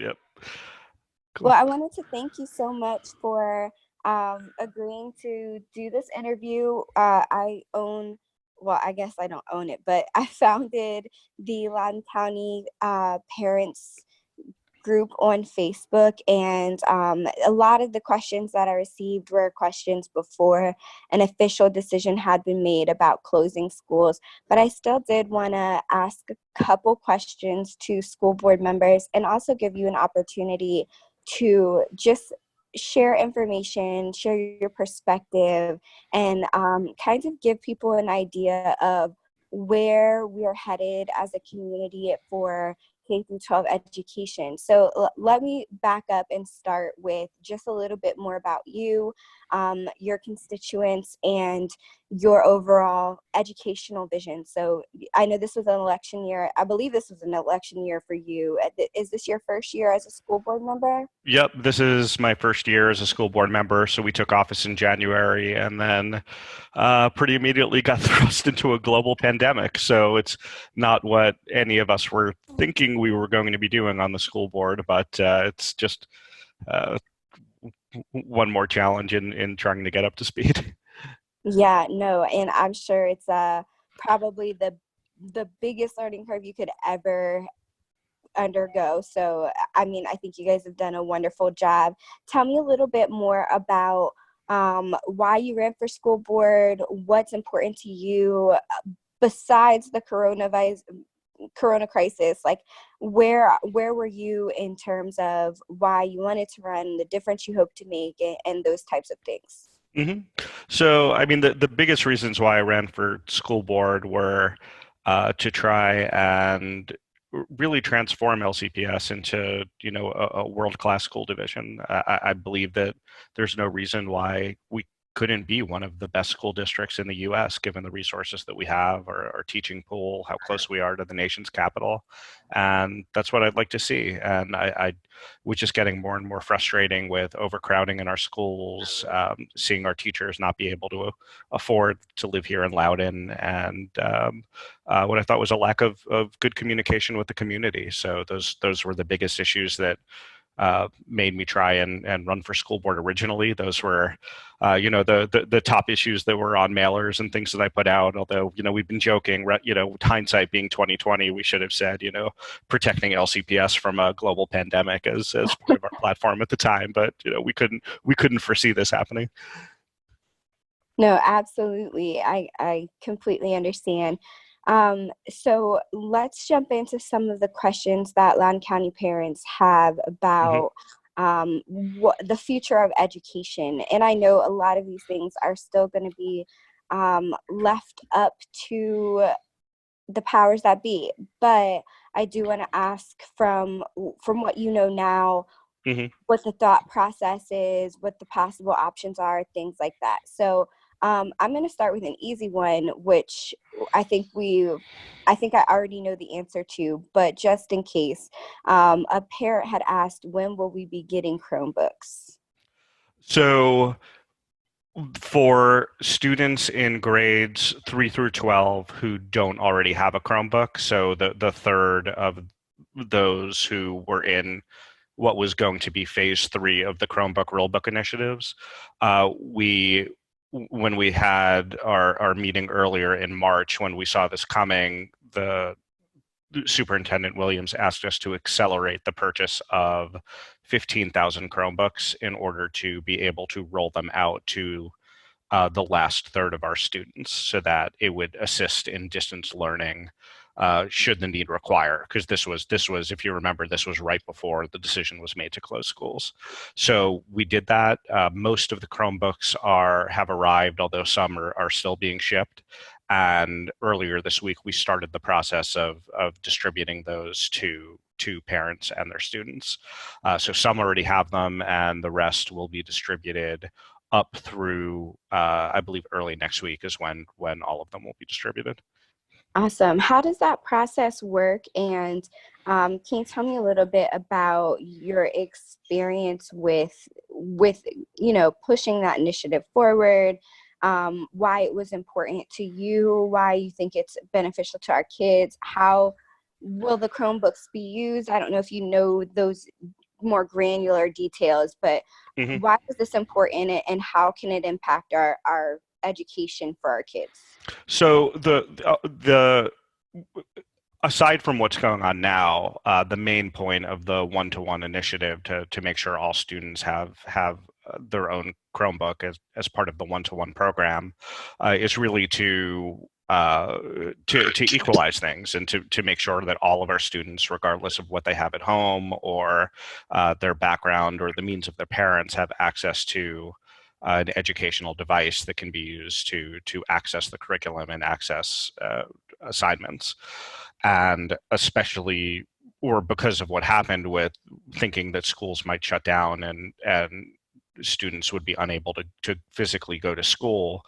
Yep. Cool. Well, I wanted to thank you so much for agreeing to do this interview. Well, I guess I don't own it, but I founded the Loudoun County Parents group on Facebook, and a lot of the questions that I received were questions before an official decision had been made about closing schools. But I still did want to ask a couple questions to school board members and also give you an opportunity to just share information, share your perspective, and kind of give people an idea of where we're headed as a community for K through 12 education. So let me back up and start with just a little bit more about you, your constituents, and your overall educational vision. So I know this was an election year. I believe this was an election year for you. Is this your first year as a school board member? Yep, this is my first year as a school board member. So we took office in January and then pretty immediately got thrust into a global pandemic. So it's not what any of us were thinking we were going to be doing on the school board, but it's just one more challenge in trying to get up to speed. Yeah, no, and I'm sure it's probably the biggest learning curve you could ever undergo. So, I mean, I think you guys have done a wonderful job. Tell me a little bit more about why you ran for school board, what's important to you besides the corona crisis. Like, where were you in terms of why you wanted to run, the difference you hope to make, and those types of things? hmm So, I mean, the biggest reasons why I ran for school board were to try and really transform LCPS into, a world-class school division. I believe that there's no reason why we couldn't be one of the best school districts in the U.S., given the resources that we have, our teaching pool, how close we are to the nation's capital. And that's what I'd like to see. And I was just getting more and more frustrating with overcrowding in our schools, seeing our teachers not be able to afford to live here in Loudoun, and what I thought was a lack of good communication with the community. So those were the biggest issues that made me try and run for school board originally. Those were, the top issues that were on mailers and things that I put out. Although, we've been joking, hindsight being 2020, we should have said, protecting LCPS from a global pandemic as part of our platform at the time. But, we couldn't foresee this happening. No, absolutely. I completely understand. So let's jump into some of the questions that Loudoun County parents have about what the future of education. And I know a lot of these things are still going to be left up to the powers that be. But I do want to ask from what you know now, hmm what the thought process is, what the possible options are, things like that. So I'm going to start with an easy one, which I think I already know the answer to, but just in case, a parent had asked, when will we be getting Chromebooks? So for students in grades 3 through 12 who don't already have a Chromebook, so the third of those who were in what was going to be phase 3 of the Chromebook Rulebook initiatives, when we had our meeting earlier in March, when we saw this coming, the Superintendent Williams asked us to accelerate the purchase of 15,000 Chromebooks in order to be able to roll them out to the last third of our students, so that it would assist in distance learning should the need require. Because this was, if you remember, this was right before the decision was made to close schools. So we did that. Most of the Chromebooks have arrived, although some are still being shipped. And earlier this week, we started the process of distributing those to parents and their students. So some already have them, and the rest will be distributed up through, I believe, early next week is when all of them will be distributed. Awesome. How does that process work? And can you tell me a little bit about your experience with pushing that initiative forward? Why it was important to you? Why you think it's beneficial to our kids? How will the Chromebooks be used? I don't know if you know those more granular details, but Mhm. why is this important, and how can it impact our education for our kids? So the aside from what's going on now, the main point of the one-to-one initiative to make sure all students have their own Chromebook as part of the one-to-one program is really to equalize things and to make sure that all of our students, regardless of what they have at home or their background or the means of their parents, have access to an educational device that can be used to access the curriculum and access assignments. And especially, or because of what happened with thinking that schools might shut down and students would be unable to physically go to school,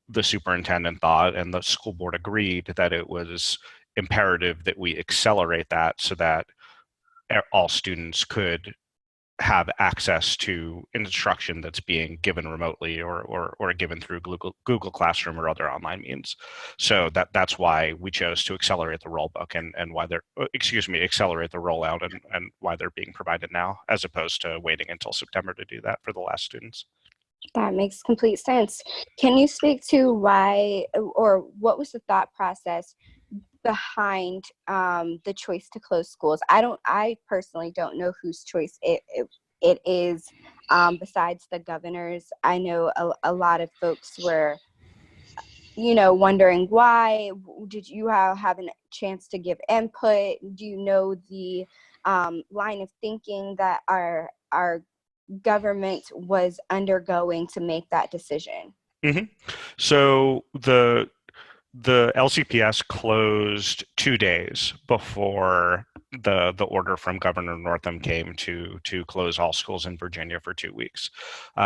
the superintendent thought and the school board agreed that it was imperative that we accelerate that so that all students could have access to instruction that's being given remotely or given through Google Classroom or other online means. So that's why we chose to accelerate the rollbook and why they're, excuse me, accelerate the rollout and why they're being provided now, as opposed to waiting until September to do that for the last students. That makes complete sense. Can you speak to why, or what was the thought process behind the choice to close schools? I personally don't know whose choice it is, besides the governor's. I know a lot of folks were, wondering why. Did you have a chance to give input? Do you know the line of thinking that our government was undergoing to make that decision? Mm-hmm. So the LCPS closed 2 days before the order from Governor Northam came to close all schools in Virginia for 2 weeks.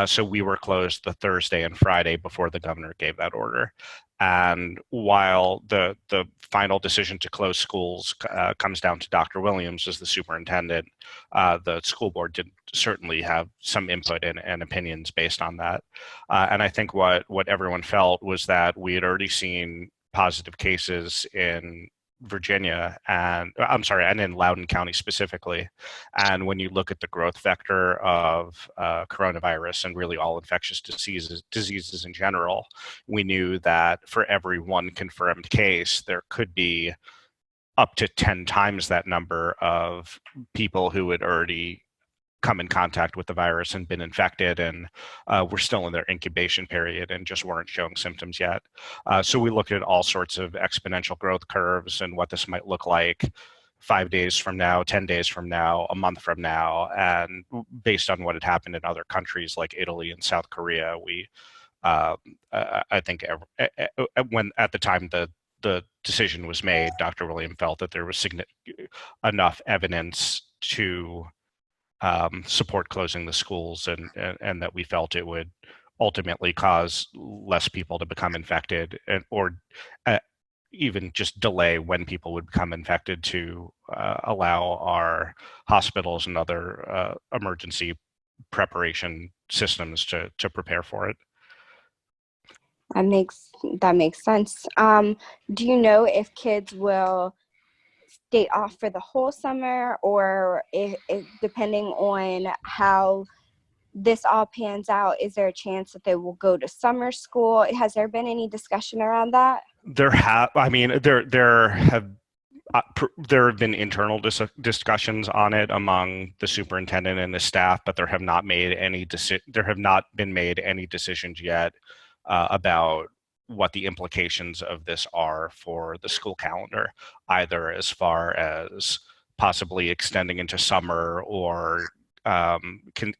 So we were closed the Thursday and Friday before the governor gave that order. And while the final decision to close schools comes down to Dr. Williams as the superintendent, the school board did certainly have some input and opinions based on that. And I think what everyone felt was that we had already seen positive cases in Virginia and I'm sorry, and in Loudoun County specifically. And when you look at the growth vector of coronavirus and really all infectious diseases in general, we knew that for every one confirmed case, there could be up to 10 times that number of people who had already come in contact with the virus and been infected and were still in their incubation period and just weren't showing symptoms yet. So we looked at all sorts of exponential growth curves and what this might look like 5 days from now, 10 days from now, a month from now. And based on what had happened in other countries like Italy and South Korea, we, I think when at the time the decision was made, Dr. William felt that there was enough evidence to support closing the schools and that we felt it would ultimately cause less people to become infected or uh, even just delay when people would become infected to allow our hospitals and other emergency preparation systems to prepare for it. That makes that makes sense. Do you know if kids will stay off for the whole summer, or if depending on how this all pans out, is there a chance that they will go to summer school? Has there been any discussion around that? I mean, there have been internal discussions on it among the superintendent and the staff, but there have not been made any decisions yet about what the implications of this are for the school calendar, either as far as possibly extending into summer or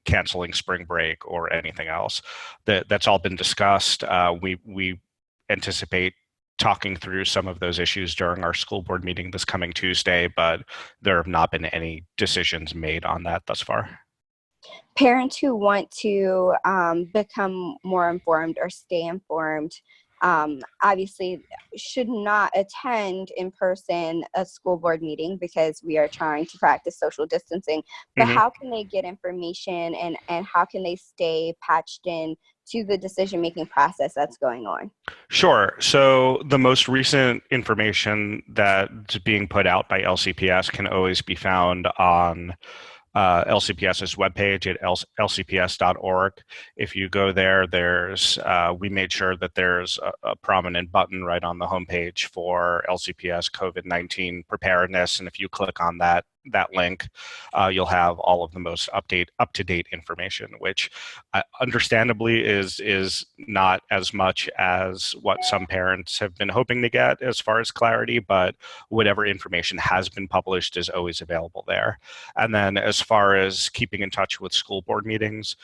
canceling spring break or anything else. That's all been discussed. We anticipate talking through some of those issues during our school board meeting this coming Tuesday, but there have not been any decisions made on that thus far. Parents who want to become more informed or stay informed, obviously should not attend in person a school board meeting because we are trying to practice social distancing. But Hmm. how can they get information, and how can they stay patched in to the decision making process that's going on? Sure. So the most recent information that's being put out by LCPS can always be found on LCPS's webpage at lcps.org. If you go there, we made sure that there's a prominent button right on the homepage for LCPS COVID-19 preparedness, and if you click on that link, you'll have all of the most up to date information, which understandably is not as much as what some parents have been hoping to get as far as clarity, but whatever information has been published is always available there. And then as far as keeping in touch with school board meetings,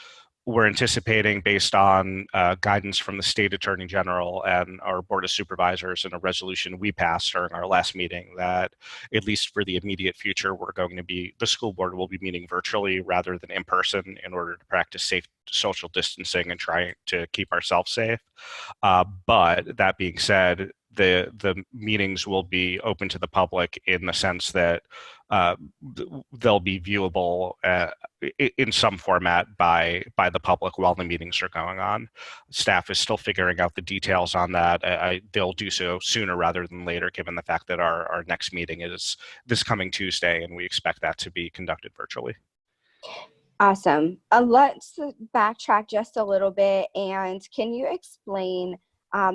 we're anticipating, based on guidance from the state attorney general and our board of supervisors and a resolution we passed during our last meeting, that at least for the immediate future, the school board will be meeting virtually rather than in person in order to practice safe social distancing and try to keep ourselves safe. But that being said, the meetings will be open to the public in the sense that uh, they'll be viewable in some format by the public while the meetings are going on. Staff is still figuring out the details on that. They'll do so sooner rather than later, given the fact that our next meeting is this coming Tuesday, and we expect that to be conducted virtually. Awesome. Let's backtrack just a little bit. And can you explain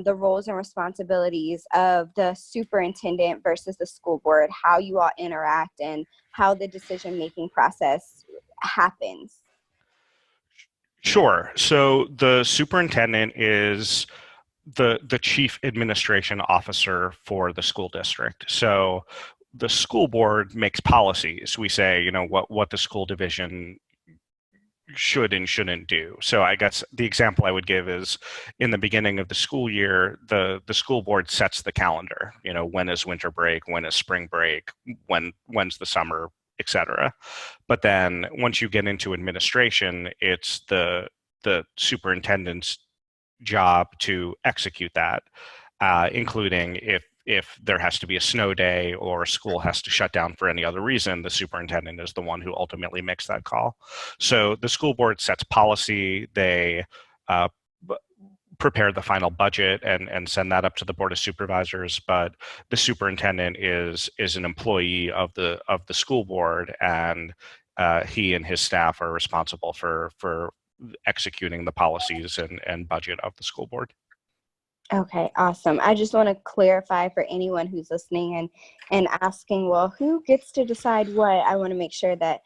the roles and responsibilities of the superintendent versus the school board, how you all interact, and how the decision making process happens? Sure. So the superintendent is the chief administration officer for the school district. So the school board makes policies. We say, what the school division should and shouldn't do. So I guess the example I would give is, in the beginning of the school year, the school board sets the calendar. When is winter break, when is spring break, when's the summer, etc. But then once you get into administration, it's the superintendent's job to execute that, including if there has to be a snow day or a school has to shut down for any other reason, the superintendent is the one who ultimately makes that call. So the school board sets policy. They uh, prepare the final budget and send that up to the board of supervisors. But the superintendent is an employee of the school board, and he and his staff are responsible for executing the policies and budget of the school board. Okay, awesome. I just want to clarify for anyone who's listening and asking, well, who gets to decide what? I want to make sure that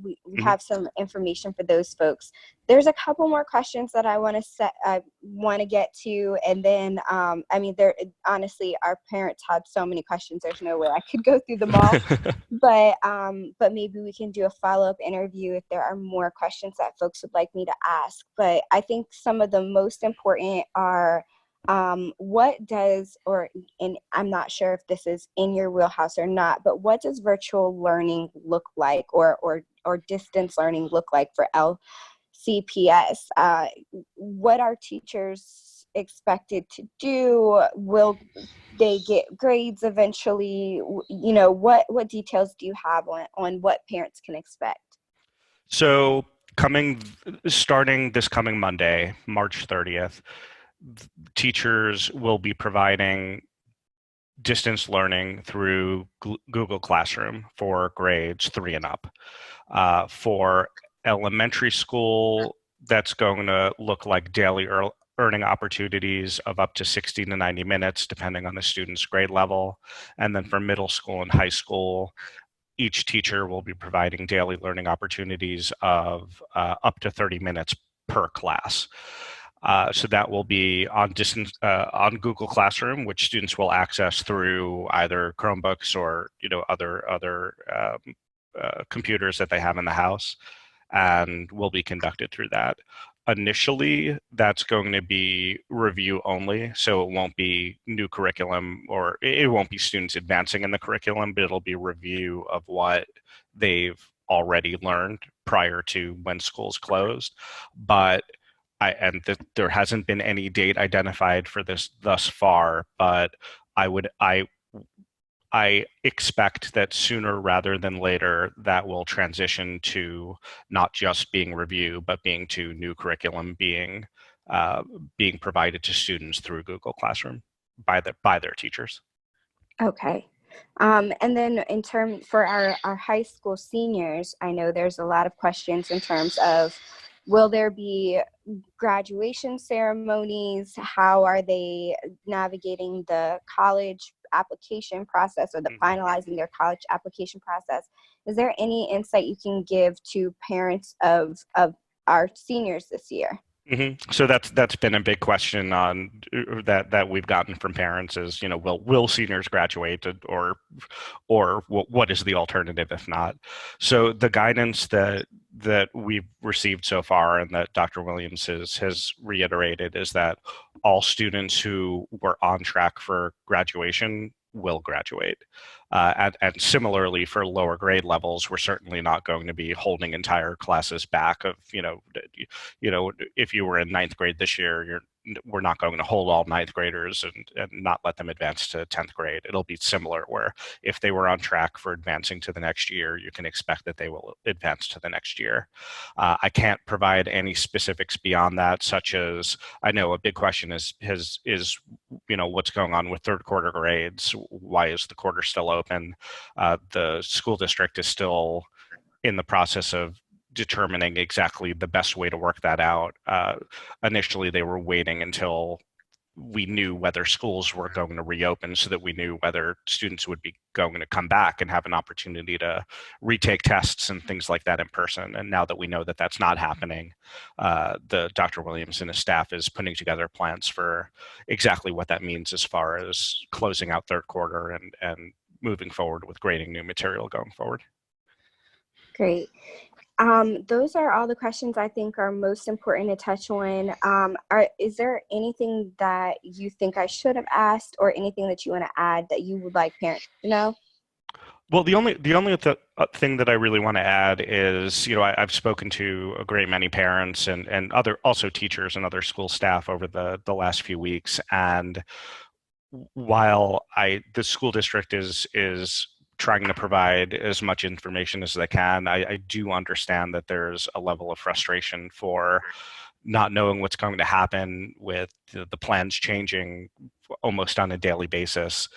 we Mhm. have some information for those folks. There's a couple more questions that I want to get to, and then I mean, there honestly, our parents had so many questions. There's no way I could go through them all, but maybe we can do a follow-up interview if there are more questions that folks would like me to ask. But I think some of the most important are what does, or, and I'm not sure if this is in your wheelhouse or not, but what does virtual learning look like, or distance learning look like for LCPS? What are teachers expected to do? Will they get grades eventually? What details do you have on what parents can expect? So starting this coming Monday, March 30th, teachers will be providing distance learning through Google Classroom for grades 3 and up. For elementary school, that's going to look like daily earning opportunities of up to 60 to 90 minutes, depending on the student's grade level. And then for middle school and high school, each teacher will be providing daily learning opportunities of up to 30 minutes per class. So that will be on distance on Google Classroom, which students will access through either Chromebooks or other computers that they have in the house, and will be conducted through that. Initially, that's going to be review only, so it won't be new curriculum, or it won't be students advancing in the curriculum, but it'll be review of what they've already learned prior to when schools closed. But there hasn't been any date identified for this thus far, but I would I expect that sooner rather than later that will transition to not just being review, but being to new curriculum uh, being provided to students through Google Classroom by their teachers. Okay. And then in term for our high school seniors, I know there's a lot of questions in terms of will there be graduation ceremonies? How are they navigating the college application process or the Mhm. finalizing their college application process? Is there any insight you can give to parents of our seniors this year? So that's been a big question on that we've gotten from parents is, will seniors graduate, or what is the alternative if not? So the guidance that we've received so far and that Dr. Williams has reiterated is that all students who were on track for graduation will graduate. And similarly for lower grade levels, we're certainly not going to be holding entire classes back of, if you were in ninth grade this year, we're not going to hold all ninth graders and not let them advance to 10th grade. It'll be similar where if they were on track for advancing to the next year, you can expect that they will advance to the next year. I can't provide any specifics beyond that, such as I know a big question is what's going on with third quarter grades. Why is the quarter still open? The school district is still in the process of determining exactly the best way to work that out. Initially, they were waiting until we knew whether schools were going to reopen so that we knew whether students would be going to come back and have an opportunity to retake tests and things like that in person. And now that we know that that's not happening, the Dr. Williams and his staff is putting together plans for exactly what that means as far as closing out third quarter and moving forward with grading new material going forward. Great. Those are all the questions I think are most important to touch on. Is there anything that you think I should have asked or anything that you want to add that you would like parents to know? Well, the only thing that I really want to add is, I've spoken to a great many parents and other also teachers and other school staff over the last few weeks. And while the school district is trying to provide as much information as they can, I do understand that there's a level of frustration for not knowing what's going to happen with the plans changing almost on a daily basis.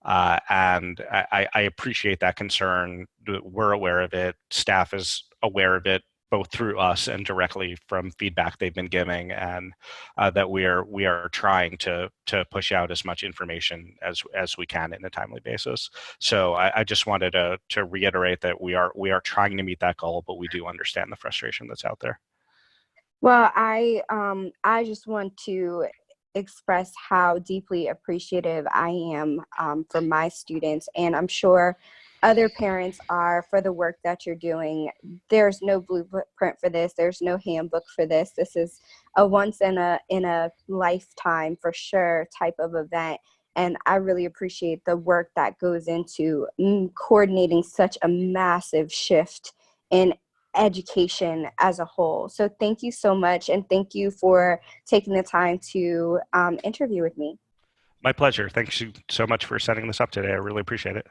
And I appreciate that concern. We're aware of it. Staff is aware of it, both through us and directly from feedback they've been giving, and that we are trying to push out as much information as we can in a timely basis. So I just wanted to reiterate that we are trying to meet that goal, but we do understand the frustration that's out there. Well, I just want to express how deeply appreciative I am for my students, and I'm sure other parents are for the work that you're doing. There's no blueprint for this. There's no handbook for this. This is a once in a lifetime for sure type of event. And I really appreciate the work that goes into coordinating such a massive shift in education as a whole. So thank you so much. And thank you for taking the time to interview with me. My pleasure. Thanks you so much for setting this up today. I really appreciate it.